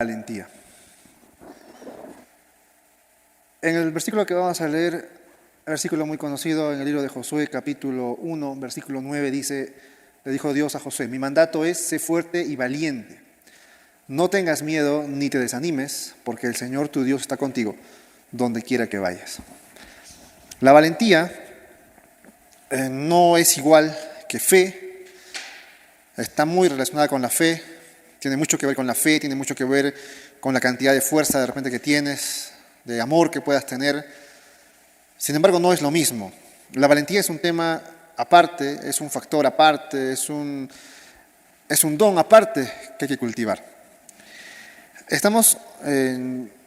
Valentía. En el versículo que vamos a leer, un versículo muy conocido en el libro de Josué, capítulo 1, versículo 9, dice, le dijo Dios a Josué, mi mandato es, sé fuerte y valiente. No tengas miedo ni te desanimes, porque el Señor tu Dios está contigo, donde quiera que vayas. La valentía no es igual que fe, está muy relacionada con la fe, tiene mucho que ver con la fe, tiene mucho que ver con la cantidad de fuerza de repente que tienes, de amor que puedas tener. Sin embargo, no es lo mismo. La valentía es un tema aparte, es un factor aparte, es un don aparte que hay que cultivar. Estamos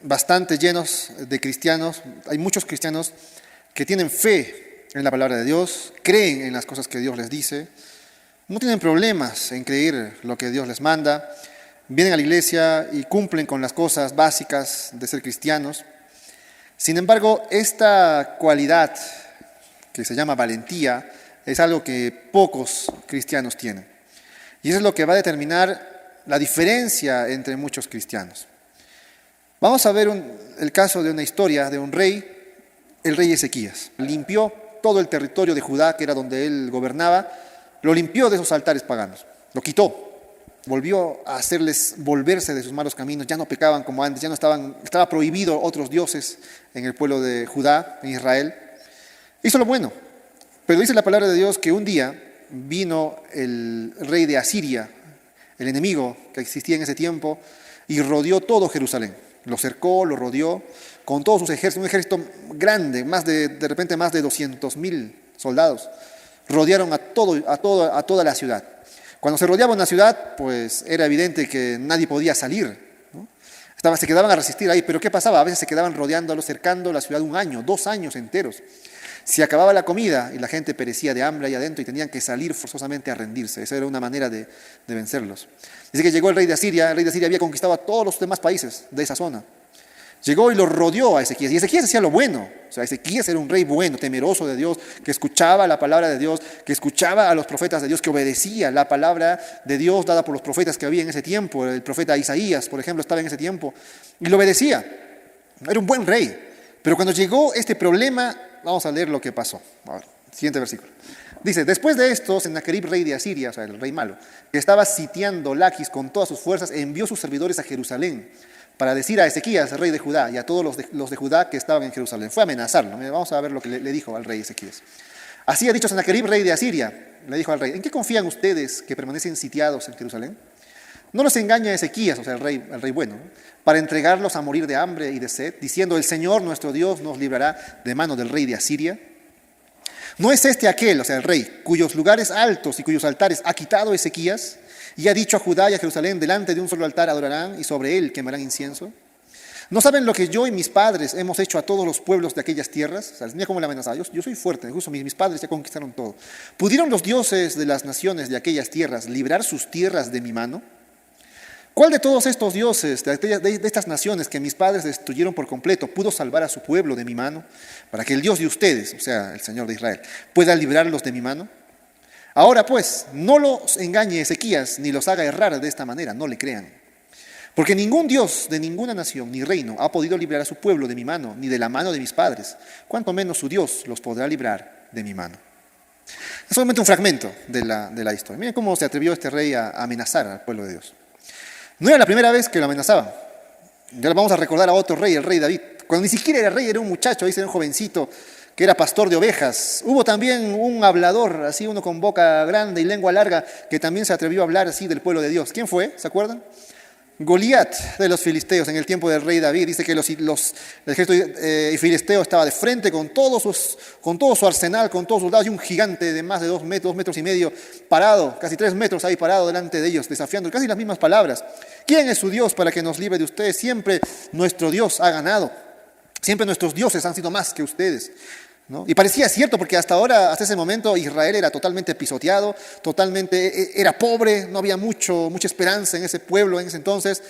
bastante llenos de cristianos, hay muchos cristianos que tienen fe en la palabra de Dios, creen en las cosas que Dios les dice, no tienen problemas en creer lo que Dios les manda, vienen a la iglesia y cumplen con las cosas básicas de ser cristianos. Sin embargo, esta cualidad que se llama valentía es algo que pocos cristianos tienen. Y eso es lo que va a determinar la diferencia entre muchos cristianos. Vamos a ver el caso de una historia de un rey, el rey Ezequías. Limpió todo el territorio de Judá, que era donde él gobernaba, lo limpió de esos altares paganos, lo quitó, volvió a hacerles volverse de sus malos caminos, ya no pecaban como antes, estaba prohibido otros dioses en el pueblo de Judá, en Israel. Hizo lo bueno, pero dice la palabra de Dios que un día vino el rey de Asiria, el enemigo que existía en ese tiempo, y rodeó todo Jerusalén. Lo cercó, lo rodeó con todos sus ejércitos, un ejército grande, de repente más de 200,000 soldados. Rodearon a toda la ciudad. Cuando se rodeaba una ciudad, pues era evidente que nadie podía salir, ¿no? Se quedaban a resistir ahí, pero ¿qué pasaba? A veces se quedaban rodeándolo, cercando la ciudad 1 año, 2 años enteros. Se acababa la comida y la gente perecía de hambre ahí adentro y tenían que salir forzosamente a rendirse. Esa era una manera de vencerlos. Dice que llegó el rey de Asiria había conquistado a todos los demás países de esa zona. Llegó y lo rodeó a Ezequías. Y Ezequías hacía lo bueno. O sea, Ezequías era un rey bueno, temeroso de Dios, que escuchaba la palabra de Dios, que escuchaba a los profetas de Dios, que obedecía la palabra de Dios dada por los profetas que había en ese tiempo. El profeta Isaías, por ejemplo, estaba en ese tiempo. Y lo obedecía. Era un buen rey. Pero cuando llegó este problema, vamos a leer lo que pasó. Ahora, siguiente versículo. Dice, después de esto, Sennacherib, rey de Asiria, o sea, el rey malo, que estaba sitiando Laquis con todas sus fuerzas, envió sus servidores a Jerusalén para decir a Ezequías, rey de Judá, y a todos los de Judá que estaban en Jerusalén. Fue a amenazarlo. Vamos a ver lo que le dijo al rey Ezequías. Así ha dicho Sennacherib, rey de Asiria, le dijo al rey, ¿en qué confían ustedes que permanecen sitiados en Jerusalén? No los engaña Ezequías, o sea, el rey bueno, ¿no?, para entregarlos a morir de hambre y de sed, diciendo, el Señor nuestro Dios nos librará de mano del rey de Asiria. ¿No es este aquel, o sea, el rey, cuyos lugares altos y cuyos altares ha quitado Ezequías, y ha dicho a Judá y a Jerusalén, delante de un solo altar adorarán y sobre él quemarán incienso? ¿No saben lo que yo y mis padres hemos hecho a todos los pueblos de aquellas tierras? O sea, mira cómo le amenazaba. Yo soy fuerte, incluso mis padres ya conquistaron todo. ¿Pudieron los dioses de las naciones de aquellas tierras librar sus tierras de mi mano? ¿Cuál de todos estos dioses, de estas naciones que mis padres destruyeron por completo, pudo salvar a su pueblo de mi mano, para que el Dios de ustedes, o sea, el Señor de Israel, pueda librarlos de mi mano? Ahora pues, no los engañe Ezequías, ni los haga errar de esta manera, no le crean. Porque ningún Dios de ninguna nación ni reino ha podido librar a su pueblo de mi mano, ni de la mano de mis padres, cuanto menos su Dios los podrá librar de mi mano. Es solamente un fragmento de la historia. Miren cómo se atrevió este rey a amenazar al pueblo de Dios. No era la primera vez que lo amenazaban. Ya vamos a recordar a otro rey, el rey David. Cuando ni siquiera era rey, era un muchacho, dice un jovencito, que era pastor de ovejas. Hubo también un hablador, así uno con boca grande y lengua larga, que también se atrevió a hablar así del pueblo de Dios. ¿Quién fue? ¿Se acuerdan? Goliat de los filisteos, en el tiempo del rey David. Dice que el ejército filisteo estaba de frente con todo su arsenal, con todos sus soldados, y un gigante de más de 2 metros, 2 metros y medio, parado, casi 3 metros ahí parado delante de ellos, desafiando casi las mismas palabras. ¿Quién es su Dios para que nos libre de ustedes? Siempre nuestro Dios ha ganado. Siempre nuestros dioses han sido más que ustedes, ¿no? Y parecía cierto, porque hasta ese momento, Israel era totalmente pisoteado, era pobre, no había mucha esperanza en ese pueblo en ese entonces.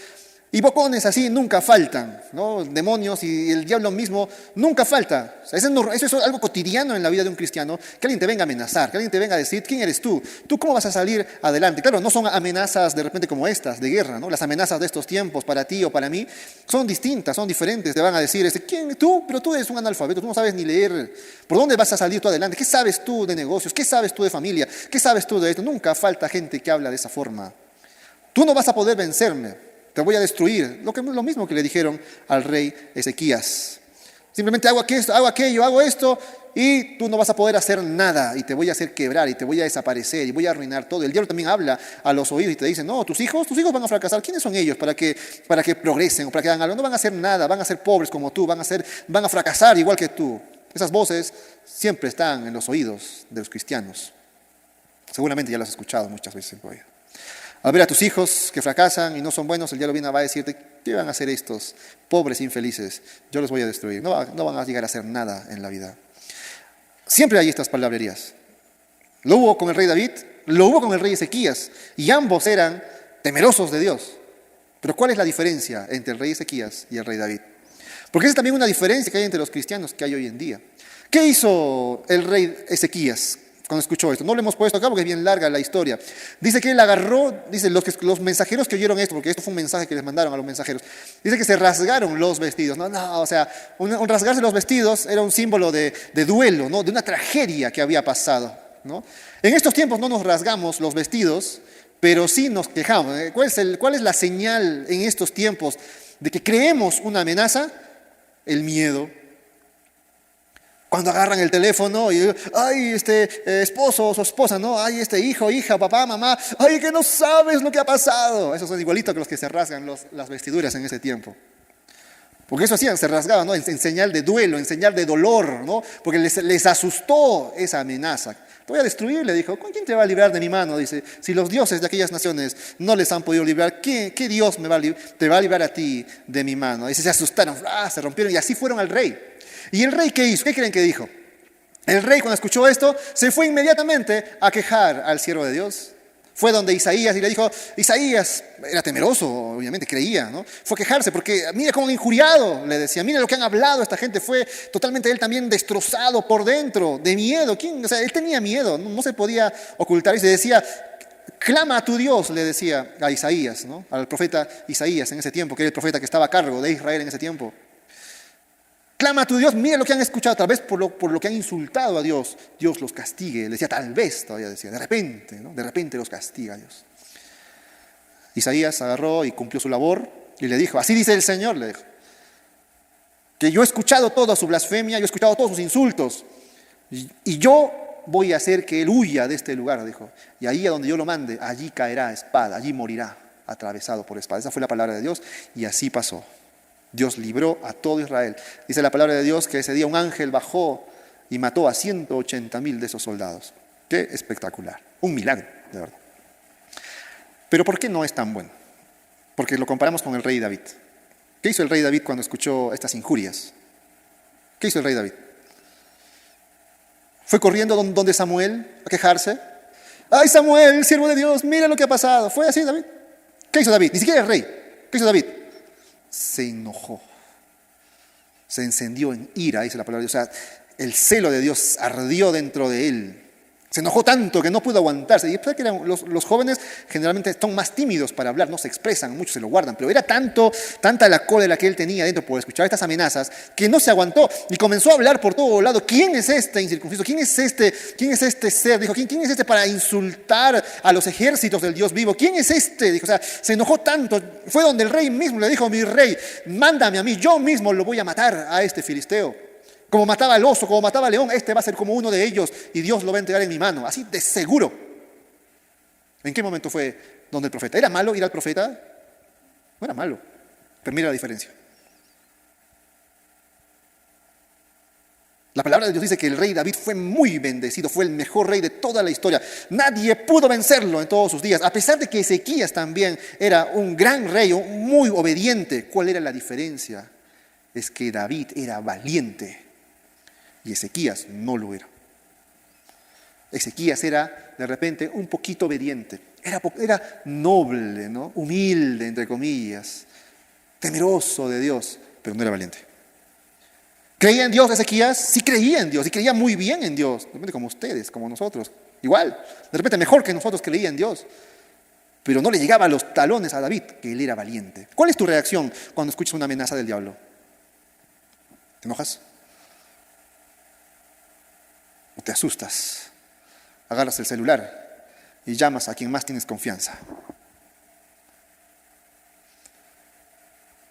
Y bocones así nunca faltan, ¿no? Demonios y el diablo mismo nunca falta. O sea, eso es algo cotidiano en la vida de un cristiano, que alguien te venga a amenazar, que alguien te venga a decir, ¿quién eres tú? ¿Tú cómo vas a salir adelante? Claro, no son amenazas de repente como estas, de guerra, ¿no? Las amenazas de estos tiempos para ti o para mí son distintas, son diferentes. Te van a decir, ¿quién tú? Pero tú eres un analfabeto, tú no sabes ni leer. ¿Por dónde vas a salir tú adelante? ¿Qué sabes tú de negocios? ¿Qué sabes tú de familia? ¿Qué sabes tú de esto? Nunca falta gente que habla de esa forma. Tú no vas a poder vencerme. Te voy a destruir. Lo mismo que le dijeron al rey Ezequías. Simplemente hago aquello, hago esto y tú no vas a poder hacer nada y te voy a hacer quebrar y te voy a desaparecer y voy a arruinar todo. El diablo también habla a los oídos y te dice, no, tus hijos van a fracasar. ¿Quiénes son ellos para que progresen o para que hagan algo? No van a hacer nada, van a ser pobres como tú, van a fracasar igual que tú. Esas voces siempre están en los oídos de los cristianos. Seguramente ya las has escuchado muchas veces en tu vida. Al ver a tus hijos que fracasan y no son buenos, el diablo viene a decirte, ¿qué van a hacer estos pobres infelices? Yo los voy a destruir. No van a llegar a hacer nada en la vida. Siempre hay estas palabrerías. Lo hubo con el rey David, lo hubo con el rey Ezequías, y ambos eran temerosos de Dios. Pero ¿cuál es la diferencia entre el rey Ezequías y el rey David? Porque esa es también una diferencia que hay entre los cristianos que hay hoy en día. ¿Qué hizo el rey Ezequías cuando escuchó esto? No lo hemos puesto acá porque es bien larga la historia. Dice que él agarró, dice los mensajeros que oyeron esto, porque esto fue un mensaje que les mandaron a los mensajeros, dice que se rasgaron los vestidos. O sea, un rasgarse los vestidos era un símbolo de duelo, ¿no? De una tragedia que había pasado, ¿no? En estos tiempos no nos rasgamos los vestidos, pero sí nos quejamos. ¿Cuál es la señal en estos tiempos de que creemos una amenaza? El miedo. Cuando agarran el teléfono y, ay, esposo o su esposa, ¿no? Ay, hijo, hija, papá, mamá, ay, que no sabes lo que ha pasado. Esos son igualitos que los que se rasgan las vestiduras en ese tiempo. Porque eso hacían, se rasgaban, ¿no? En señal de duelo, en señal de dolor, ¿no? Porque les asustó esa amenaza. Te voy a destruir, le dijo. ¿Con quién te va a librar de mi mano? Dice, si los dioses de aquellas naciones no les han podido librar, ¿qué Dios te va a librar a ti de mi mano? Dice, se asustaron, se rompieron y así fueron al rey. ¿Y el rey qué hizo? ¿Qué creen que dijo? El rey cuando escuchó esto se fue inmediatamente a quejar al siervo de Dios. Fue donde Isaías y le dijo, Isaías era temeroso, obviamente, creía, ¿no? Fue a quejarse porque mira cómo han injuriado, le decía, mira lo que han hablado, esta gente fue totalmente él también destrozado por dentro, de miedo. O sea, él tenía miedo, no se podía ocultar y se decía, clama a tu Dios, le decía a Isaías, ¿no? Al profeta Isaías en ese tiempo, que era el profeta que estaba a cargo de Israel en ese tiempo. Clama a tu Dios, mira lo que han escuchado, tal vez por lo que han insultado a Dios, Dios los castigue. Le decía, tal vez, todavía decía, de repente, ¿no? De repente los castiga Dios. Isaías agarró y cumplió su labor y le dijo, así dice el Señor, le dijo, que yo he escuchado toda su blasfemia, yo he escuchado todos sus insultos, y yo voy a hacer que él huya de este lugar, dijo, y ahí a donde yo lo mande, allí caerá espada, allí morirá atravesado por espada. Esa fue la palabra de Dios y así pasó. Dios libró a todo Israel. Dice la palabra de Dios que ese día un ángel bajó y mató a 180,000 de esos soldados. Qué espectacular. Un milagro, de verdad. Pero ¿por qué no es tan bueno? Porque lo comparamos con el rey David. ¿Qué hizo el rey David cuando escuchó estas injurias? ¿Qué hizo el rey David? ¿Fue corriendo donde Samuel a quejarse? ¡Ay, Samuel, siervo de Dios, mira lo que ha pasado! ¿Fue así David? ¿Qué hizo David? Ni siquiera el rey. ¿Qué hizo David? Se enojó, se encendió en ira, dice la palabra de Dios. O sea, el celo de Dios ardió dentro de él. Se enojó tanto que no pudo aguantarse. Y después que los jóvenes generalmente son más tímidos para hablar, no se expresan, muchos se lo guardan. Pero era tanta la cólera que él tenía dentro por escuchar estas amenazas que no se aguantó y comenzó a hablar por todo lado. ¿Quién es este incircunciso? ¿Quién es este ser? Dijo, ¿quién es este para insultar a los ejércitos del Dios vivo? ¿Quién es este? Dijo, o sea, se enojó tanto. Fue donde el rey mismo le dijo, mi rey, mándame a mí, yo mismo lo voy a matar a este filisteo. Como mataba al oso, como mataba al león, este va a ser como uno de ellos y Dios lo va a entregar en mi mano. Así de seguro. ¿En qué momento fue donde el profeta? ¿Era malo ir al profeta? No era malo. Pero mira la diferencia. La palabra de Dios dice que el rey David fue muy bendecido, fue el mejor rey de toda la historia. Nadie pudo vencerlo en todos sus días, a pesar de que Ezequías también era un gran rey, muy obediente. ¿Cuál era la diferencia? Es que David era valiente. Y Ezequías no lo era. Ezequías era de repente un poquito obediente. Era noble, ¿no? Humilde, entre comillas. temeroso de Dios, pero no era valiente. ¿Creía en Dios Ezequías? Sí creía en Dios y creía muy bien en Dios, de repente como ustedes, como nosotros, igual, de repente mejor que nosotros creía en Dios, pero no le llegaba a los talones a David, que él era valiente. ¿Cuál es tu reacción cuando escuchas una amenaza del diablo? ¿Te enojas? ¿O te asustas? Agarras el celular y llamas a quien más tienes confianza.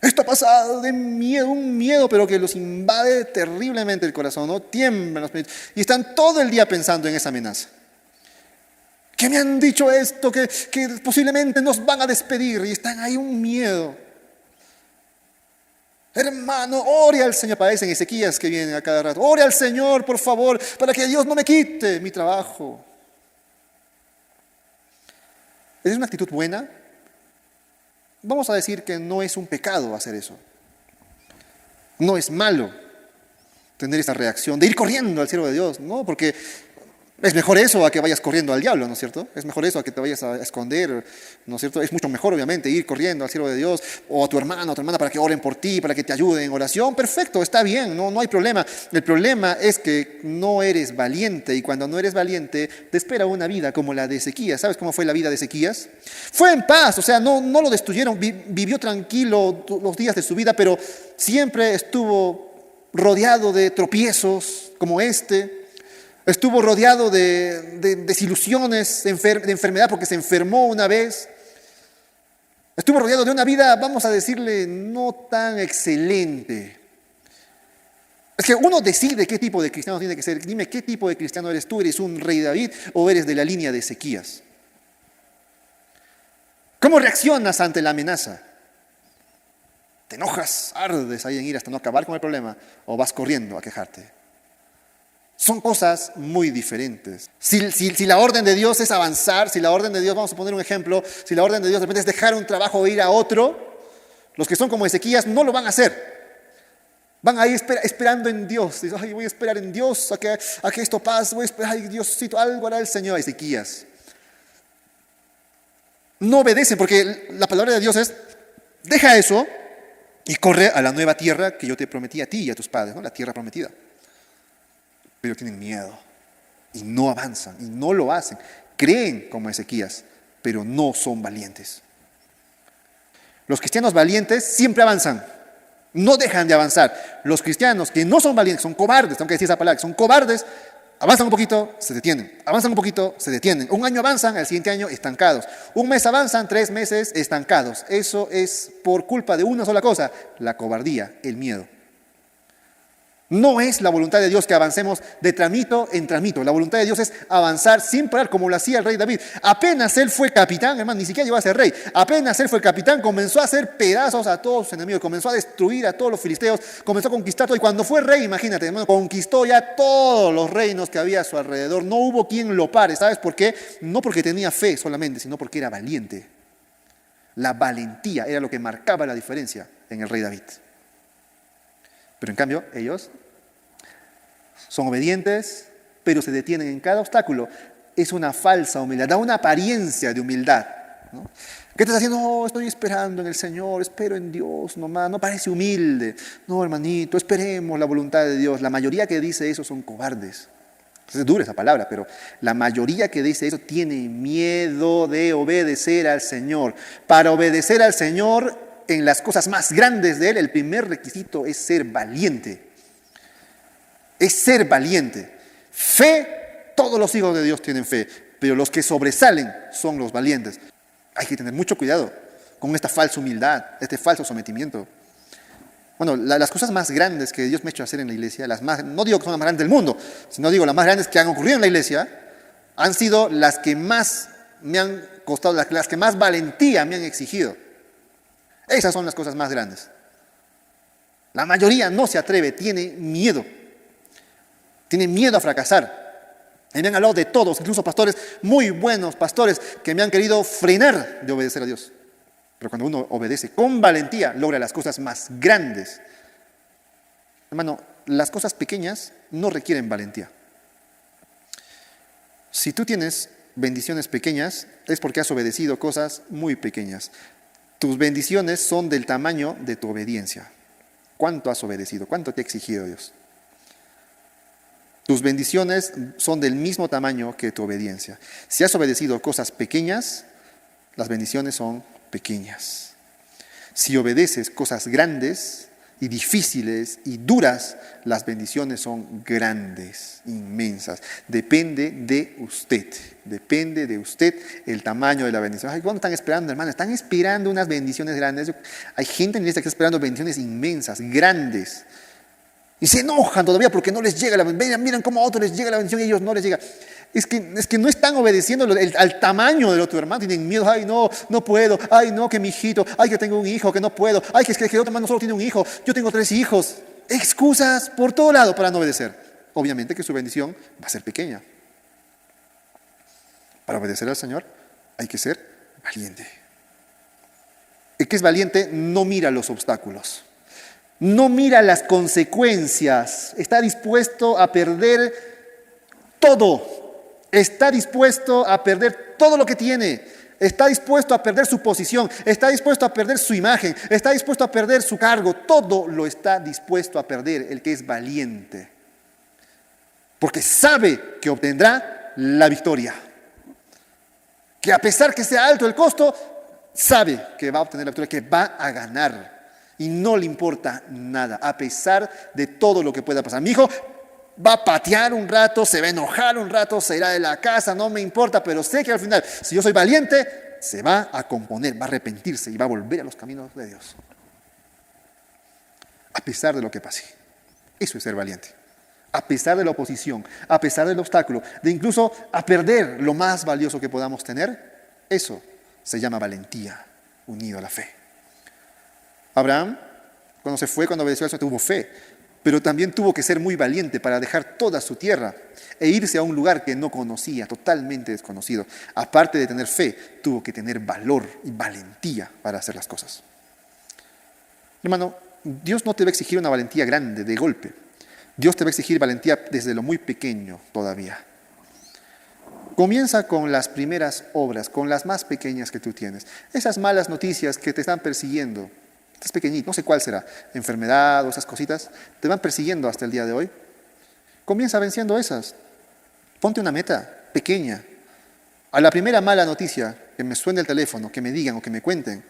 Esto ha pasado de miedo, un miedo, pero que los invade terriblemente el corazón, ¿no? Tiemblan los pelos y están todo el día pensando en esa amenaza. Que me han dicho esto, que posiblemente nos van a despedir y están ahí un miedo. Hermano, ore al Señor. Parecen Ezequías que vienen a cada rato. Ore al Señor, por favor, para que Dios no me quite mi trabajo. ¿Es una actitud buena? Vamos a decir que no es un pecado hacer eso. No es malo tener esa reacción de ir corriendo al siervo de Dios, ¿no? Porque es mejor eso a que vayas corriendo al diablo, ¿no es cierto? Es mejor eso a que te vayas a esconder, ¿no es cierto? Es mucho mejor, obviamente, ir corriendo al siervo de Dios o a tu hermano o a tu hermana para que oren por ti, para que te ayuden en oración. Perfecto, está bien, no hay problema. El problema es que no eres valiente y cuando no eres valiente te espera una vida como la de Ezequías. ¿Sabes cómo fue la vida de Ezequías? Fue en paz, o sea, no lo destruyeron, vivió tranquilo los días de su vida, pero siempre estuvo rodeado de tropiezos como este. Estuvo rodeado de desilusiones, de enfermedad porque se enfermó una vez. Estuvo rodeado de una vida, vamos a decirle, no tan excelente. Es que uno decide qué tipo de cristiano tiene que ser. Dime, ¿qué tipo de cristiano eres tú? ¿Eres un rey David o eres de la línea de Ezequías? ¿Cómo reaccionas ante la amenaza? ¿Te enojas, ardes ahí en ir hasta no acabar con el problema o vas corriendo a quejarte? Son cosas muy diferentes. Si la orden de Dios es avanzar, si la orden de Dios, vamos a poner un ejemplo, si la orden de Dios de repente es dejar un trabajo o ir a otro, los que son como Ezequías no lo van a hacer. Van a ir esperando en Dios. Dicen, ay, voy a esperar en Dios a que esto pase, voy a esperar, ay, Diosito, algo hará el Señor. Ezequías. No obedecen porque la palabra de Dios es, deja eso y corre a la nueva tierra que yo te prometí a ti y a tus padres, ¿no? La tierra prometida. Pero tienen miedo y no avanzan y no lo hacen. Creen como Ezequías, pero no son valientes. Los cristianos valientes siempre avanzan, no dejan de avanzar. Los cristianos que no son valientes, son cobardes, tengo que decir esa palabra, son cobardes, avanzan un poquito, se detienen, avanzan un poquito, se detienen. Un año avanzan, el siguiente año estancados. Un mes avanzan, 3 meses estancados. Eso es por culpa de una sola cosa, la cobardía, el miedo. No es la voluntad de Dios que avancemos de tramito en tramito. La voluntad de Dios es avanzar sin parar, como lo hacía el rey David. Apenas él fue capitán, hermano, ni siquiera llegó a ser rey. Apenas él fue capitán, comenzó a hacer pedazos a todos sus enemigos, comenzó a destruir a todos los filisteos, comenzó a conquistar todo. Y cuando fue rey, imagínate, hermano, conquistó ya todos los reinos que había a su alrededor. No hubo quien lo pare. ¿Sabes por qué? No porque tenía fe solamente, sino porque era valiente. La valentía era lo que marcaba la diferencia en el rey David. Pero en cambio, ellos son obedientes, pero se detienen en cada obstáculo. Es una falsa humildad, da una apariencia de humildad, ¿no? ¿Qué estás haciendo? Oh, estoy esperando en el Señor, espero en Dios nomás. No parece humilde. No, hermanito, esperemos la voluntad de Dios. La mayoría que dice eso son cobardes. Es dura esa palabra, pero la mayoría que dice eso tiene miedo de obedecer al Señor. Para obedecer al Señor en las cosas más grandes de Él, el primer requisito es ser valiente. Es ser valiente. Fe, todos los hijos de Dios tienen fe, pero los que sobresalen son los valientes. Hay que tener mucho cuidado con esta falsa humildad, este falso sometimiento. Bueno, las cosas más grandes que Dios me ha hecho hacer en la iglesia, no digo que son las más grandes del mundo, sino digo las más grandes que han ocurrido en la iglesia, han sido las que más me han costado, las que más valentía me han exigido. Esas son las cosas más grandes. La mayoría no se atreve, tiene miedo. Tienen miedo a fracasar. Y me han hablado de todos, incluso pastores, muy buenos pastores, que me han querido frenar de obedecer a Dios. Pero cuando uno obedece con valentía, logra las cosas más grandes. Hermano, las cosas pequeñas no requieren valentía. Si tú tienes bendiciones pequeñas, es porque has obedecido cosas muy pequeñas. Tus bendiciones son del tamaño de tu obediencia. ¿Cuánto has obedecido? ¿Cuánto te ha exigido Dios? Tus bendiciones son del mismo tamaño que tu obediencia. Si has obedecido cosas pequeñas, las bendiciones son pequeñas. Si obedeces cosas grandes y difíciles y duras, las bendiciones son grandes, inmensas. Depende de usted el tamaño de la bendición. Ay, ¿cuándo están esperando, hermano? Están esperando unas bendiciones grandes. Hay gente en la iglesia que está esperando bendiciones inmensas, grandes. Y se enojan todavía porque no les llega la bendición. Miren cómo a otros les llega la bendición y a ellos no les llega. Es que no están obedeciendo al tamaño del otro hermano. Tienen miedo. Ay, no puedo. Ay, no, que mi hijito. Ay, que tengo un hijo, que no puedo. Ay, que el otro hermano solo tiene un hijo. Yo tengo 3 hijos. Excusas por todo lado para no obedecer. Obviamente que su bendición va a ser pequeña. Para obedecer al Señor hay que ser valiente. El que es valiente no mira los obstáculos. No mira las consecuencias, está dispuesto a perder todo, está dispuesto a perder todo lo que tiene, está dispuesto a perder su posición, está dispuesto a perder su imagen, está dispuesto a perder su cargo, todo lo está dispuesto a perder el que es valiente, porque sabe que obtendrá la victoria, que a pesar que sea alto el costo, sabe que va a obtener la victoria, que va a ganar. Y no le importa nada, a pesar de todo lo que pueda pasar. Mi hijo va a patear un rato, se va a enojar un rato, se irá de la casa, no me importa, pero sé que al final, si yo soy valiente, se va a componer, va a arrepentirse y va a volver a los caminos de Dios. A pesar de lo que pase. Eso es ser valiente. A pesar de la oposición, a pesar del obstáculo, de incluso a perder lo más valioso que podamos tener, eso se llama valentía, unido a la fe. Abraham, cuando obedeció al Señor, tuvo fe, pero también tuvo que ser muy valiente para dejar toda su tierra e irse a un lugar que no conocía, totalmente desconocido. Aparte de tener fe, tuvo que tener valor y valentía para hacer las cosas. Hermano, Dios no te va a exigir una valentía grande, de golpe. Dios te va a exigir valentía desde lo muy pequeño todavía. Comienza con las primeras obras, con las más pequeñas que tú tienes. Esas malas noticias que te están persiguiendo. Estás pequeñito, no sé cuál será, enfermedad o esas cositas, te van persiguiendo hasta el día de hoy. Comienza venciendo esas. Ponte una meta pequeña. A la primera mala noticia que me suene el teléfono, que me digan o que me cuenten,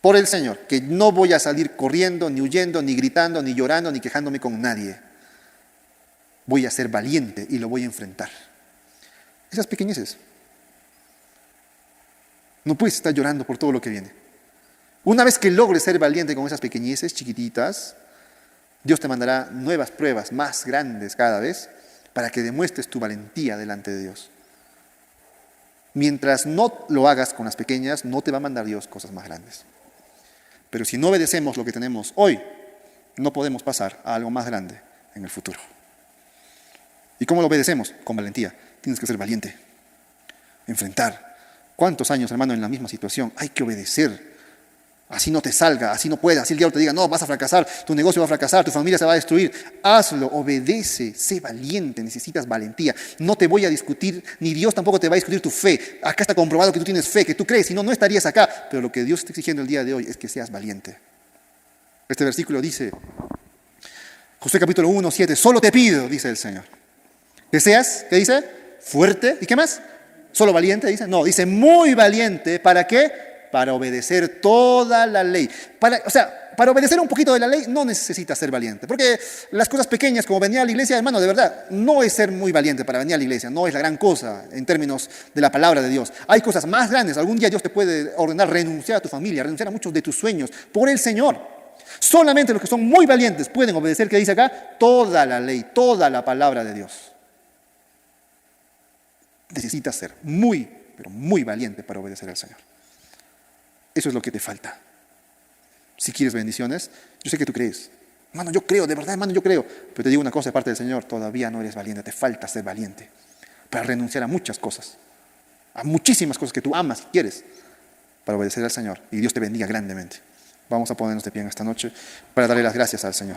por el Señor, que no voy a salir corriendo, ni huyendo, ni gritando, ni llorando, ni quejándome con nadie. Voy a ser valiente y lo voy a enfrentar. Esas pequeñeces. No puedes estar llorando por todo lo que viene. Una vez que logres ser valiente con esas pequeñeces chiquititas, Dios te mandará nuevas pruebas más grandes cada vez para que demuestres tu valentía delante de Dios. Mientras no lo hagas con las pequeñas, no te va a mandar Dios cosas más grandes. Pero si no obedecemos lo que tenemos hoy, no podemos pasar a algo más grande en el futuro. ¿Y cómo lo obedecemos? Con valentía. Tienes que ser valiente. Enfrentar. ¿Cuántos años, hermano, en la misma situación? Hay que obedecer. Así no te salga, así no puedas. Así el diablo te diga, no, vas a fracasar, tu negocio va a fracasar, tu familia se va a destruir. Hazlo, obedece, sé valiente, necesitas valentía. No te voy a discutir, ni Dios tampoco te va a discutir tu fe. Acá está comprobado que tú tienes fe, que tú crees, si no, no estarías acá. Pero lo que Dios está exigiendo el día de hoy es que seas valiente. Este versículo dice, Josué capítulo 1, 7, solo te pido, dice el Señor, que seas, ¿qué dice? Fuerte, ¿y qué más? ¿Solo valiente? Dice, no, dice muy valiente, ¿para qué? Para obedecer toda la ley. Para obedecer un poquito de la ley no necesitas ser valiente, porque las cosas pequeñas como venir a la iglesia, hermano, de verdad, no es ser muy valiente para venir a la iglesia, no es la gran cosa en términos de la palabra de Dios. Hay cosas más grandes, algún día Dios te puede ordenar renunciar a tu familia, renunciar a muchos de tus sueños por el Señor. Solamente los que son muy valientes pueden obedecer, ¿qué dice acá? Toda la ley, toda la palabra de Dios. Necesitas ser muy, pero muy valiente para obedecer al Señor. Eso es lo que te falta. Si quieres bendiciones, yo sé que tú crees. Hermano, yo creo, de verdad, hermano, yo creo. Pero te digo una cosa de parte del Señor, todavía no eres valiente, te falta ser valiente para renunciar a muchas cosas, a muchísimas cosas que tú amas y quieres, para obedecer al Señor. Y Dios te bendiga grandemente. Vamos a ponernos de pie en esta noche para darle las gracias al Señor.